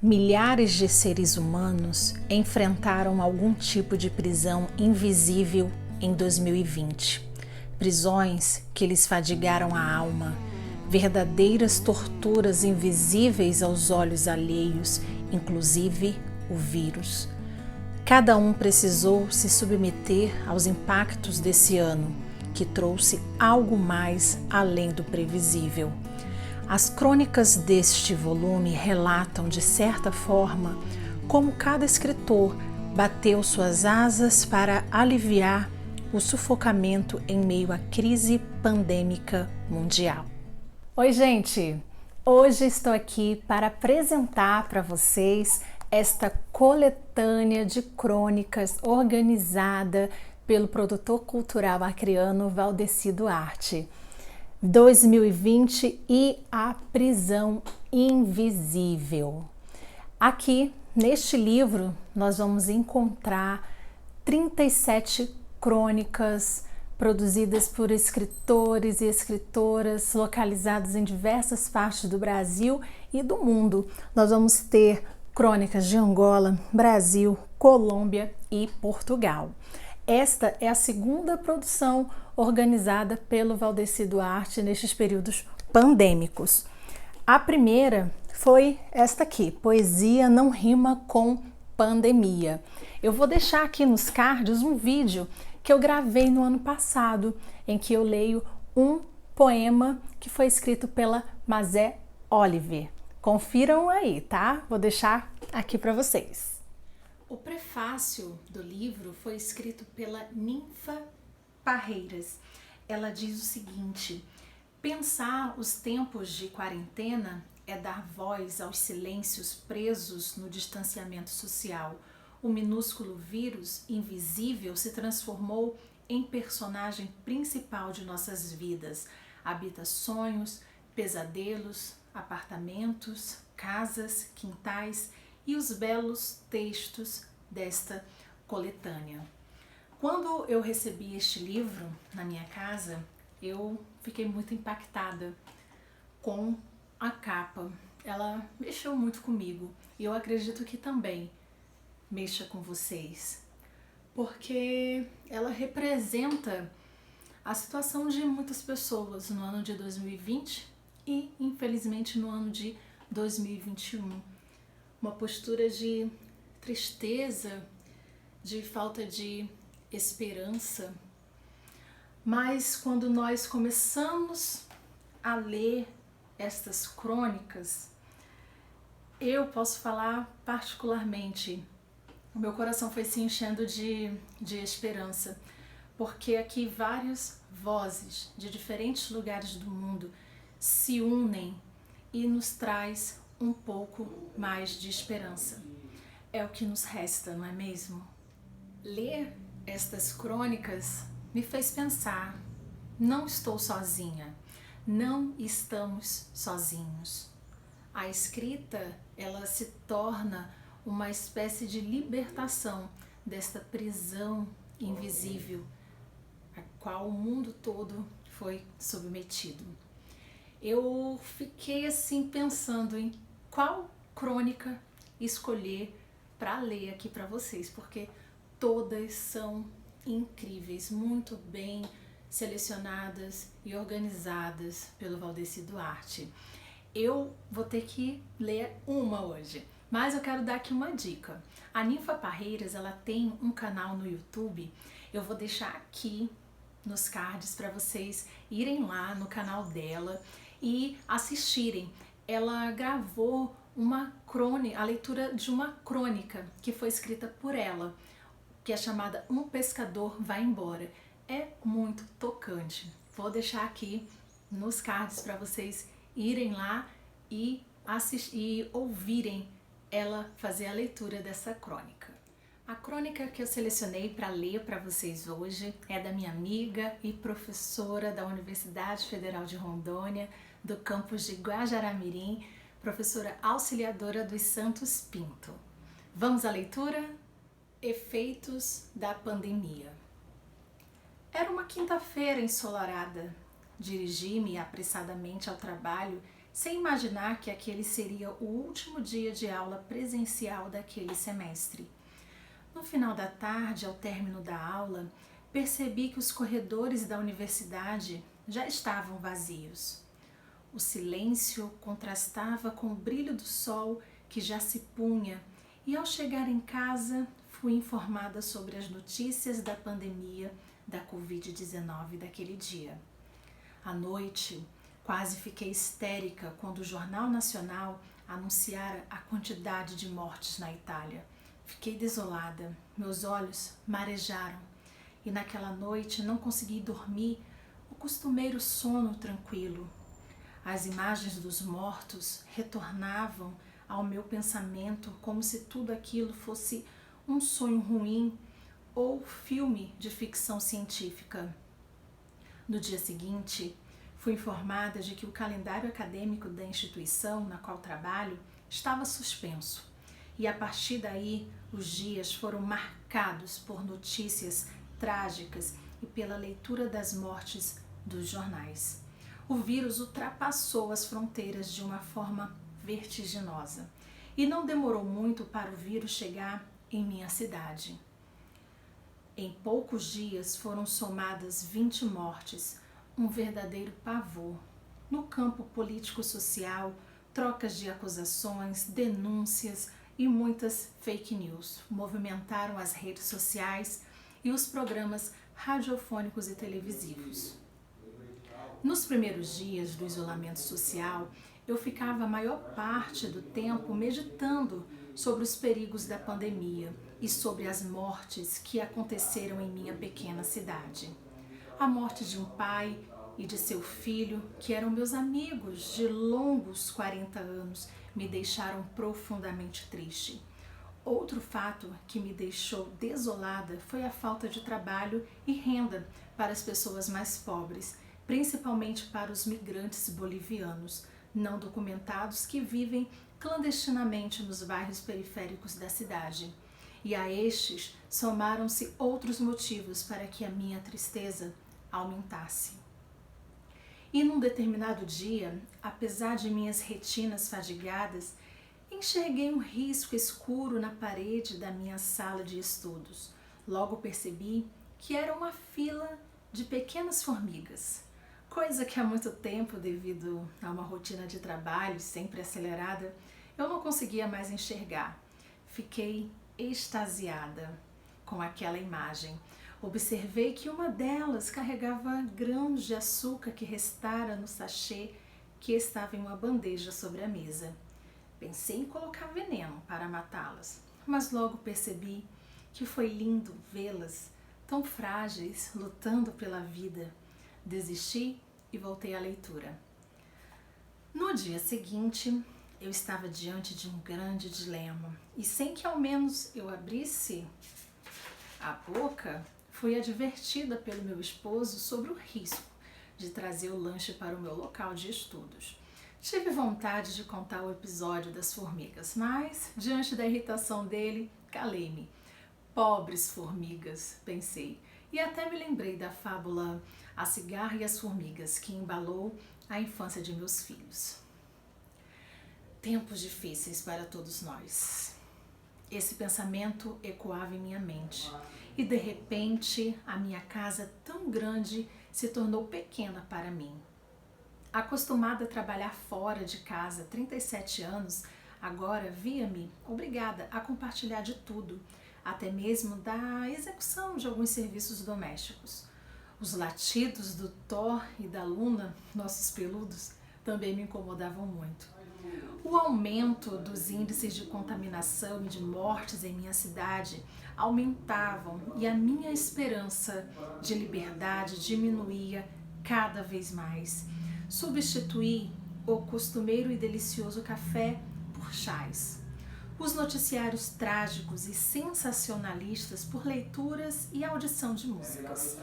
Milhares de seres humanos enfrentaram algum tipo de prisão invisível em 2020. Prisões que lhes fadigaram a alma, verdadeiras torturas invisíveis aos olhos alheios, inclusive o vírus. Cada um precisou se submeter aos impactos desse ano, que trouxe algo mais além do previsível. As crônicas deste volume relatam, de certa forma, como cada escritor bateu suas asas para aliviar o sufocamento em meio à crise pandêmica mundial. Oi, gente! Hoje estou aqui para apresentar para vocês esta coletânea de crônicas organizada pelo produtor cultural acreano Valdeci Duarte. 2020 e a prisão invisível. Aqui, neste livro, nós vamos encontrar 37 crônicas produzidas por escritores e escritoras localizados em diversas partes do Brasil e do mundo. Nós vamos ter crônicas de Angola, Brasil, Colômbia e Portugal. Esta é a segunda produção organizada pelo Valdeci Duarte nestes períodos pandêmicos. A primeira foi esta aqui, Poesia Não Rima com Pandemia. Eu vou deixar aqui nos cards um vídeo que eu gravei no ano passado, em que eu leio um poema que foi escrito pela Mazé Oliver. Confiram aí, tá? Vou deixar aqui para vocês. O prefácio do livro foi escrito pela Ninfa Parreiras. Ela diz o seguinte: pensar os tempos de quarentena é dar voz aos silêncios presos no distanciamento social. O minúsculo vírus invisível se transformou em personagem principal de nossas vidas. Habita sonhos, pesadelos, apartamentos, casas, quintais e os belos textos desta coletânea. Quando eu recebi este livro na minha casa, eu fiquei muito impactada com a capa. Ela mexeu muito comigo e eu acredito que também mexa com vocês, porque ela representa a situação de muitas pessoas no ano de 2020 e, infelizmente, no ano de 2021. Uma postura de tristeza, de falta de esperança. Mas quando nós começamos a ler estas crônicas, eu posso falar particularmente, o meu coração foi se enchendo de esperança, porque aqui várias vozes de diferentes lugares do mundo se unem e nos traz um pouco mais de esperança. É o que nos resta, não é mesmo? Ler estas crônicas me fez pensar: não estou sozinha, não estamos sozinhos. A escrita, ela se torna uma espécie de libertação desta prisão invisível a qual o mundo todo foi submetido. Eu fiquei assim pensando em qual crônica escolher para ler aqui para vocês, porque todas são incríveis, muito bem selecionadas e organizadas pelo Valdeci Duarte. Eu vou ter que ler uma hoje, mas eu quero dar aqui uma dica. A Ninfa Parreiras, ela tem um canal no YouTube, eu vou deixar aqui nos cards para vocês irem lá no canal dela e assistirem. Ela gravou a leitura de uma crônica que foi escrita por ela, que é chamada Um Pescador Vai Embora. É muito tocante. Vou deixar aqui nos cards para vocês irem lá e ouvirem ela fazer a leitura dessa crônica. A crônica que eu selecionei para ler para vocês hoje é da minha amiga e professora da Universidade Federal de Rondônia, do campus de Guajará-Mirim, professora auxiliadora dos Santos Pinto. Vamos à leitura? Efeitos da pandemia. Era uma quinta-feira ensolarada. Dirigi-me apressadamente ao trabalho sem imaginar que aquele seria o último dia de aula presencial daquele semestre. No final da tarde, ao término da aula, percebi que os corredores da universidade já estavam vazios. O silêncio contrastava com o brilho do sol que já se punha, e ao chegar em casa fui informada sobre as notícias da pandemia da Covid-19 daquele dia. À noite, quase fiquei histérica quando o Jornal Nacional anunciara a quantidade de mortes na Itália. Fiquei desolada, meus olhos marejaram e naquela noite não consegui dormir o costumeiro sono tranquilo. As imagens dos mortos retornavam ao meu pensamento como se tudo aquilo fosse um sonho ruim ou filme de ficção científica. No dia seguinte, fui informada de que o calendário acadêmico da instituição na qual trabalho estava suspenso e a partir daí os dias foram marcados por notícias trágicas e pela leitura das mortes dos jornais. O vírus ultrapassou as fronteiras de uma forma vertiginosa e não demorou muito para o vírus chegar em minha cidade. Em poucos dias foram somadas 20 mortes, um verdadeiro pavor. No campo político-social, trocas de acusações, denúncias e muitas fake news movimentaram as redes sociais e os programas radiofônicos e televisivos. Nos primeiros dias do isolamento social, eu ficava a maior parte do tempo meditando sobre os perigos da pandemia e sobre as mortes que aconteceram em minha pequena cidade. A morte de um pai e de seu filho, que eram meus amigos de longos 40 anos, me deixaram profundamente triste. Outro fato que me deixou desolada foi a falta de trabalho e renda para as pessoas mais pobres, principalmente para os migrantes bolivianos não documentados que vivem clandestinamente nos bairros periféricos da cidade. E a estes somaram-se outros motivos para que a minha tristeza aumentasse. E num determinado dia, apesar de minhas retinas fadigadas, enxerguei um risco escuro na parede da minha sala de estudos. Logo percebi que era uma fila de pequenas formigas, coisa que há muito tempo, devido a uma rotina de trabalho sempre acelerada, eu não conseguia mais enxergar. Fiquei extasiada com aquela imagem. Observei que uma delas carregava grãos de açúcar que restara no sachê que estava em uma bandeja sobre a mesa. Pensei em colocar veneno para matá-las, mas logo percebi que foi lindo vê-las tão frágeis, lutando pela vida. Desisti e voltei à leitura. No dia seguinte, eu estava diante de um grande dilema e sem que ao menos eu abrisse a boca, fui advertida pelo meu esposo sobre o risco de trazer o lanche para o meu local de estudos. Tive vontade de contar o episódio das formigas, mas, diante da irritação dele, calei-me. Pobres formigas, pensei, e até me lembrei da fábula A Cigarra e as Formigas, que embalou a infância de meus filhos. Tempos difíceis para todos nós. Esse pensamento ecoava em minha mente e, de repente, a minha casa tão grande se tornou pequena para mim. Acostumada a trabalhar fora de casa há 37 anos, agora via-me obrigada a compartilhar de tudo, até mesmo da execução de alguns serviços domésticos. Os latidos do Thor e da Luna, nossos peludos, também me incomodavam muito. O aumento dos índices de contaminação e de mortes em minha cidade aumentavam e a minha esperança de liberdade diminuía cada vez mais. Substituí o costumeiro e delicioso café por chás, os noticiários trágicos e sensacionalistas por leituras e audição de músicas,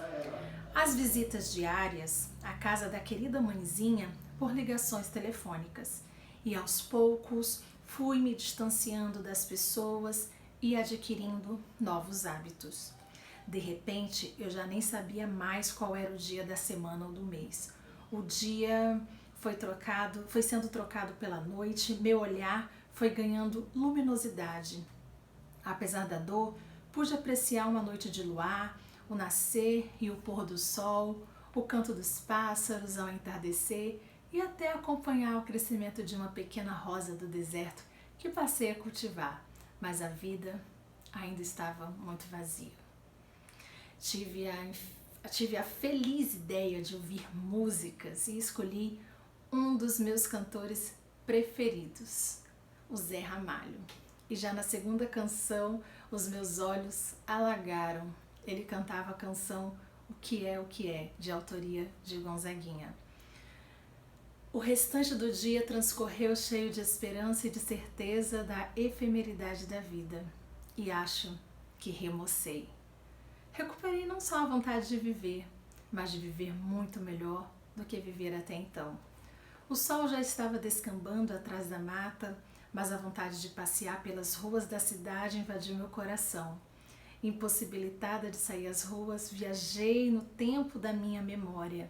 as visitas diárias à casa da querida mãezinha por ligações telefônicas. E aos poucos fui me distanciando das pessoas e adquirindo novos hábitos. De repente, eu já nem sabia mais qual era o dia da semana ou do mês. O dia foi sendo trocado pela noite, meu olhar foi ganhando luminosidade. Apesar da dor, pude apreciar uma noite de luar, o nascer e o pôr do sol, o canto dos pássaros ao entardecer e até acompanhar o crescimento de uma pequena rosa do deserto que passei a cultivar, mas a vida ainda estava muito vazia. Tive a feliz ideia de ouvir músicas e escolhi um dos meus cantores preferidos, o Zé Ramalho. E já na segunda canção, os meus olhos alagaram. Ele cantava a canção O Que É, de autoria de Gonzaguinha. O restante do dia transcorreu cheio de esperança e de certeza da efemeridade da vida. E acho que remocei. Recuperei não só a vontade de viver, mas de viver muito melhor do que viver até então. O sol já estava descambando atrás da mata, mas a vontade de passear pelas ruas da cidade invadiu meu coração. Impossibilitada de sair às ruas, viajei no tempo da minha memória.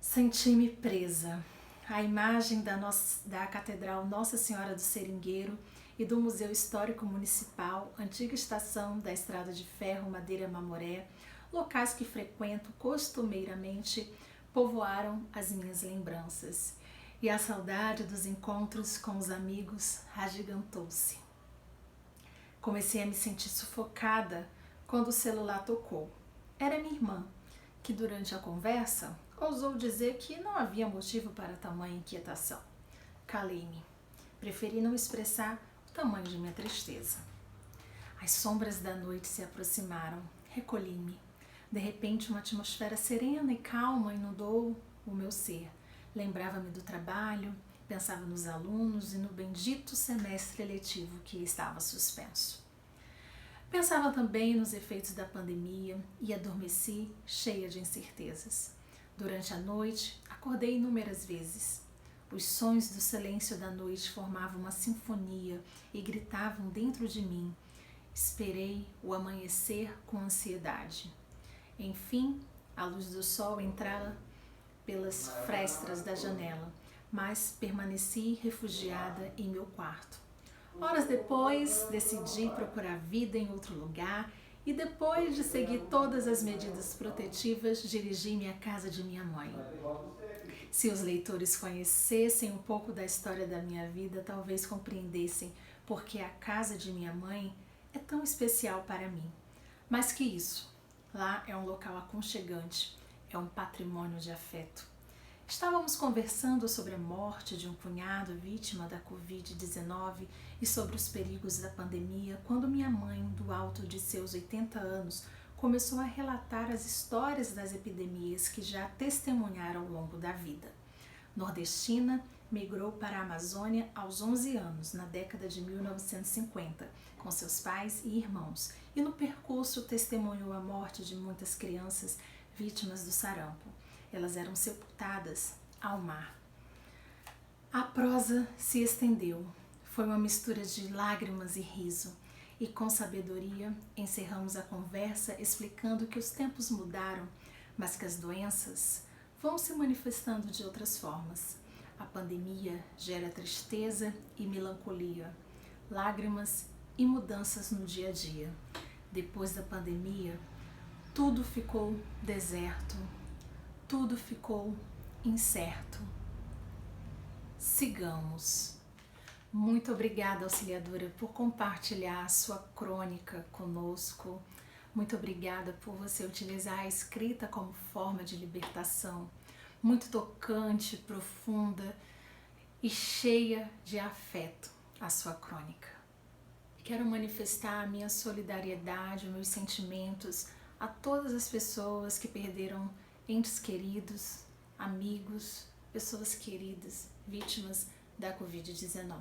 Senti-me presa. A imagem da Catedral Nossa Senhora do Seringueiro e do Museu Histórico Municipal, antiga estação da Estrada de Ferro Madeira Mamoré, locais que frequento costumeiramente, povoaram as minhas lembranças. E a saudade dos encontros com os amigos agigantou-se. Comecei a me sentir sufocada quando o celular tocou. Era minha irmã, que durante a conversa ousou dizer que não havia motivo para tamanha inquietação. Calei-me. Preferi não expressar o tamanho de minha tristeza. As sombras da noite se aproximaram. Recolhi-me. De repente, uma atmosfera serena e calma inundou o meu ser. Lembrava-me do trabalho, pensava nos alunos e no bendito semestre letivo que estava suspenso. Pensava também nos efeitos da pandemia e adormeci cheia de incertezas. Durante a noite, acordei inúmeras vezes. Os sons do silêncio da noite formavam uma sinfonia e gritavam dentro de mim. Esperei o amanhecer com ansiedade. Enfim, a luz do sol entrara pelas frestas da janela, mas permaneci refugiada em meu quarto. Horas depois, decidi procurar vida em outro lugar e depois de seguir todas as medidas protetivas, dirigi-me à casa de minha mãe. Se os leitores conhecessem um pouco da história da minha vida, talvez compreendessem porque a casa de minha mãe é tão especial para mim. Mais que isso, lá é um local aconchegante, é um patrimônio de afeto. Estávamos conversando sobre a morte de um cunhado vítima da Covid-19 e sobre os perigos da pandemia quando minha mãe, do alto de seus 80 anos, começou a relatar as histórias das epidemias que já testemunharam ao longo da vida. Nordestina, migrou para a Amazônia aos 11 anos, na década de 1950, com seus pais e irmãos, e no percurso testemunhou a morte de muitas crianças vítimas do sarampo. Elas eram sepultadas ao mar. A prosa se estendeu. Foi uma mistura de lágrimas e riso. E com sabedoria encerramos a conversa explicando que os tempos mudaram, mas que as doenças vão se manifestando de outras formas. A pandemia gera tristeza e melancolia, lágrimas e mudanças no dia a dia. Depois da pandemia, tudo ficou deserto. Tudo ficou incerto. Sigamos. Muito obrigada, auxiliadora, por compartilhar a sua crônica conosco. Muito obrigada por você utilizar a escrita como forma de libertação. Muito tocante, profunda e cheia de afeto a sua crônica. Quero manifestar a minha solidariedade, os meus sentimentos a todas as pessoas que perderam entes queridos, amigos, pessoas queridas, vítimas da Covid-19.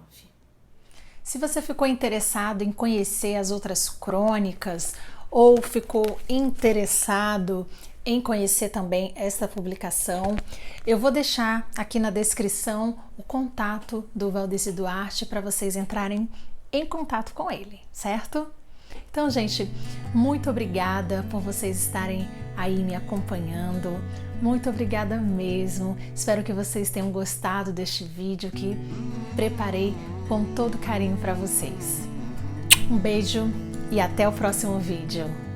Se você ficou interessado em conhecer as outras crônicas ou ficou interessado em conhecer também esta publicação, eu vou deixar aqui na descrição o contato do Valdeci Duarte para vocês entrarem em contato com ele, certo? Então, gente, muito obrigada por vocês estarem aí me acompanhando. Muito obrigada mesmo. Espero que vocês tenham gostado deste vídeo que preparei com todo carinho para vocês. Um beijo e até o próximo vídeo.